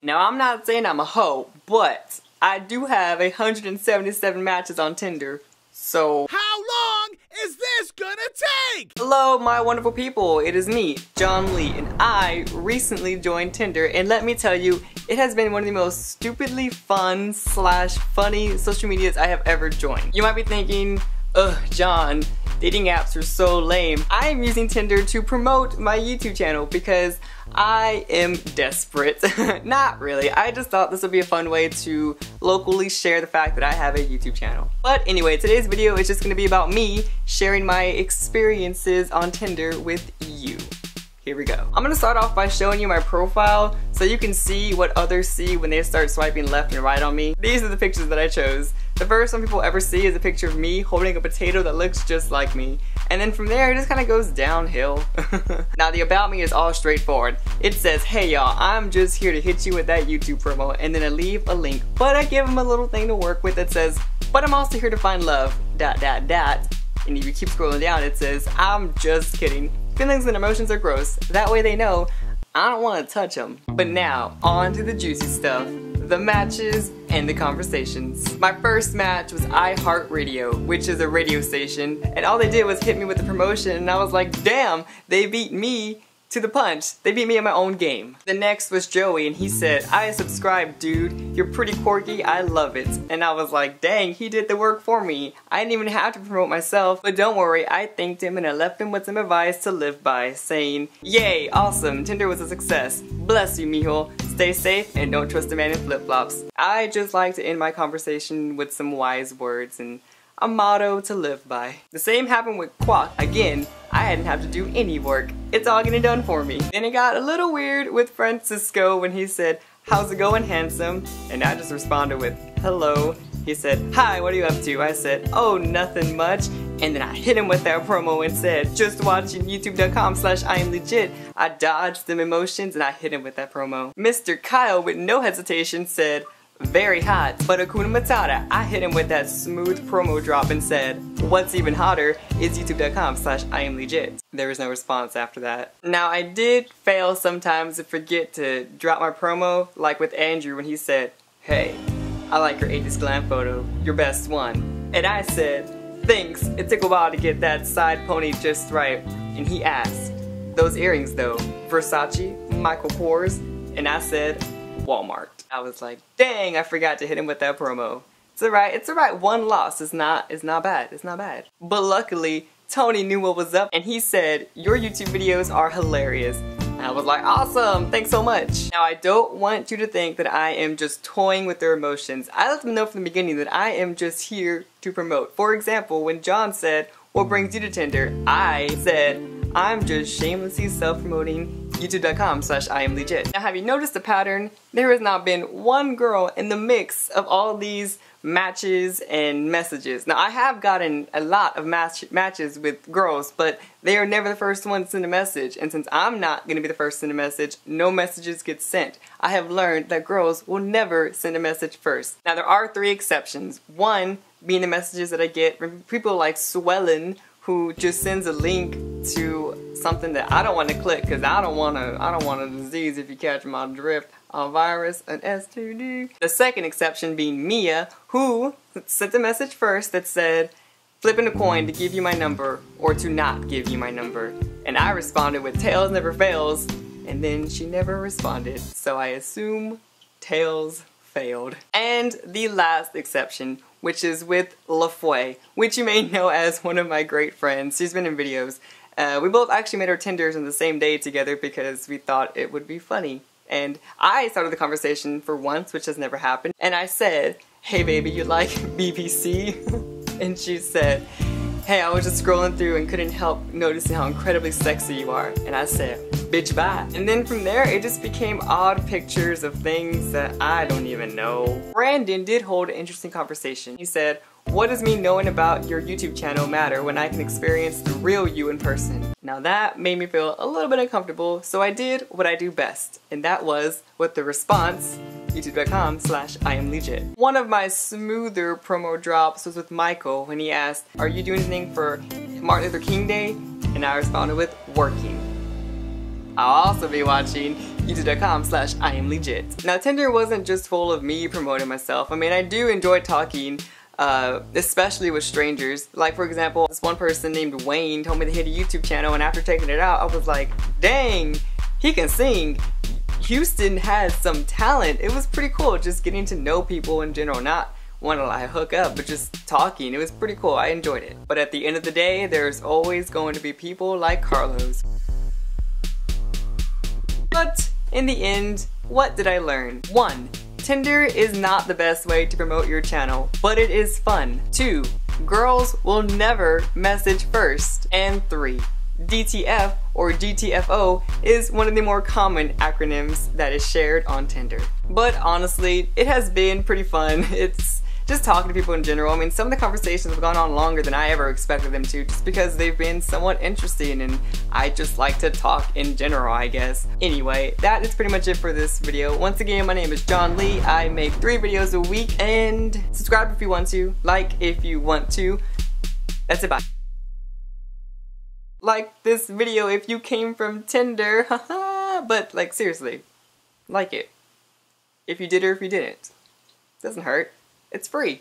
Now I'm not saying I'm a hoe, but I do have 177 matches on Tinder, so... How long is this gonna take? Hello my wonderful people, it is me, John Lee, and I recently joined Tinder, and let me tell you, it has been one of the most stupidly fun / funny social medias I have ever joined. You might be thinking, ugh, John, dating apps are so lame. I am using Tinder to promote my YouTube channel because I am desperate. Not really, I just thought this would be a fun way to locally share the fact that I have a YouTube channel. But anyway, today's video is just gonna be about me sharing my experiences on Tinder with you. Here we go. I'm gonna start off by showing you my profile so you can see what others see when they start swiping left and right on me. These are the pictures that I chose. The first one people ever see is a picture of me holding a potato that looks just like me. And then from there, it just kind of goes downhill. Now the about me is all straightforward. It says, hey y'all, I'm just here to hit you with that YouTube promo, and then I leave a link. But I give them a little thing to work with that says, but I'm also here to find love, ... And if you keep scrolling down, it says, I'm just kidding. Feelings and emotions are gross. That way they know I don't want to touch them. But now, on to the juicy stuff. The matches and the conversations. My first match was iHeartRadio, which is a radio station, and all they did was hit me with the promotion, and I was like, damn, they beat me to the punch. They beat me at my own game. The next was Joey, and he said, I subscribed, dude. You're pretty quirky. I love it. And I was like, dang, he did the work for me. I didn't even have to promote myself. But don't worry, I thanked him and I left him with some advice to live by, saying, yay, awesome. Tinder was a success. Bless you, mijo. Stay safe and don't trust a man in flip-flops. I just like to end my conversation with some wise words and a motto to live by. The same happened with Quack. Again, I didn't have to do any work. It's all getting done for me. Then it got a little weird with Francisco when he said, how's it going, handsome? And I just responded with, hello. He said, hi, what are you up to? I said, oh, nothing much. And then I hit him with that promo and said, just watching youtube.com/IAmLeegit. I dodged some emotions and I hit him with that promo. Mr. Kyle, with no hesitation, said, very hot, but Hakuna Matata. I hit him with that smooth promo drop and said, what's even hotter is youtube.com/IAmLeegit. There was no response after that. Now I did fail sometimes to forget to drop my promo, like with Andrew when he said, hey, I like your 80s glam photo, your best one. And I said, thanks, it took a while to get that side pony just right. And he asked, those earrings though, Versace, Michael Kors? And I said, Walmart. I was like, dang, I forgot to hit him with that promo. It's alright, one loss is not bad. But luckily, Tony knew what was up and he said, your YouTube videos are hilarious. And I was like, awesome, thanks so much. Now I don't want you to think that I am just toying with their emotions. I let them know from the beginning that I am just here to promote. For example, when John said, what brings you to Tinder? I said, I'm just shamelessly self-promoting youtube.com/IAmLeegit. Now have you noticed the pattern? There has not been one girl in the mix of all these matches and messages. Now I have gotten a lot of matches with girls, but they are never the first one to send a message. And since I'm not going to be the first to send a message, no messages get sent. I have learned that girls will never send a message first. Now there are 3 exceptions. One being the messages that I get from people like Swellen, who just sends a link to something that I don't want to click because I don't want a disease, if you catch my drift, a virus, an STD. The second exception being Mia, who sent a message first that said, flipping a coin to give you my number or to not give you my number. And I responded with tails never fails, and then she never responded. So I assume tails failed. And the last exception, which is with LaFoy, which you may know as one of my great friends. She's been in videos. We both actually made our Tinders on the same day together because we thought it would be funny. And I started the conversation for once, which has never happened. And I said, hey baby, you like BBC? And she said, hey, I was just scrolling through and couldn't help noticing how incredibly sexy you are. And I said, bitch, bye. And then from there, it just became odd pictures of things that I don't even know. Brandon did hold an interesting conversation. He said, what does me knowing about your YouTube channel matter when I can experience the real you in person? Now that made me feel a little bit uncomfortable, so I did what I do best, and that was with the response, youtube.com/IAmLeegit. One of my smoother promo drops was with Michael when he asked, are you doing anything for Martin Luther King Day? And I responded with, working. I'll also be watching youtube.com/IAmLeegit. Now Tinder wasn't just full of me promoting myself. I mean, I do enjoy talking, especially with strangers. Like for example, this one person named Wayne told me that he had a YouTube channel, and after checking it out, I was like, dang, he can sing. Houston has some talent. It was pretty cool just getting to know people in general, not want to like hook up, but just talking. It was pretty cool. I enjoyed it. But at the end of the day, there's always going to be people like Carlos. But in the end, what did I learn? 1. Tinder is not the best way to promote your channel, but it is fun. 2. Girls will never message first. And 3. DTF or GTFO is one of the more common acronyms that is shared on Tinder. But honestly, it has been pretty fun. It's just talking to people in general. I mean, some of the conversations have gone on longer than I ever expected them to, just because they've been somewhat interesting, and I just like to talk in general, I guess. Anyway, that is pretty much it for this video. Once again, my name is John Lee. I make 3 videos a week, and subscribe if you want to, like if you want to. That's it, bye. Like this video if you came from Tinder, haha, but like seriously, like it. If you did or if you didn't. Doesn't hurt. It's free.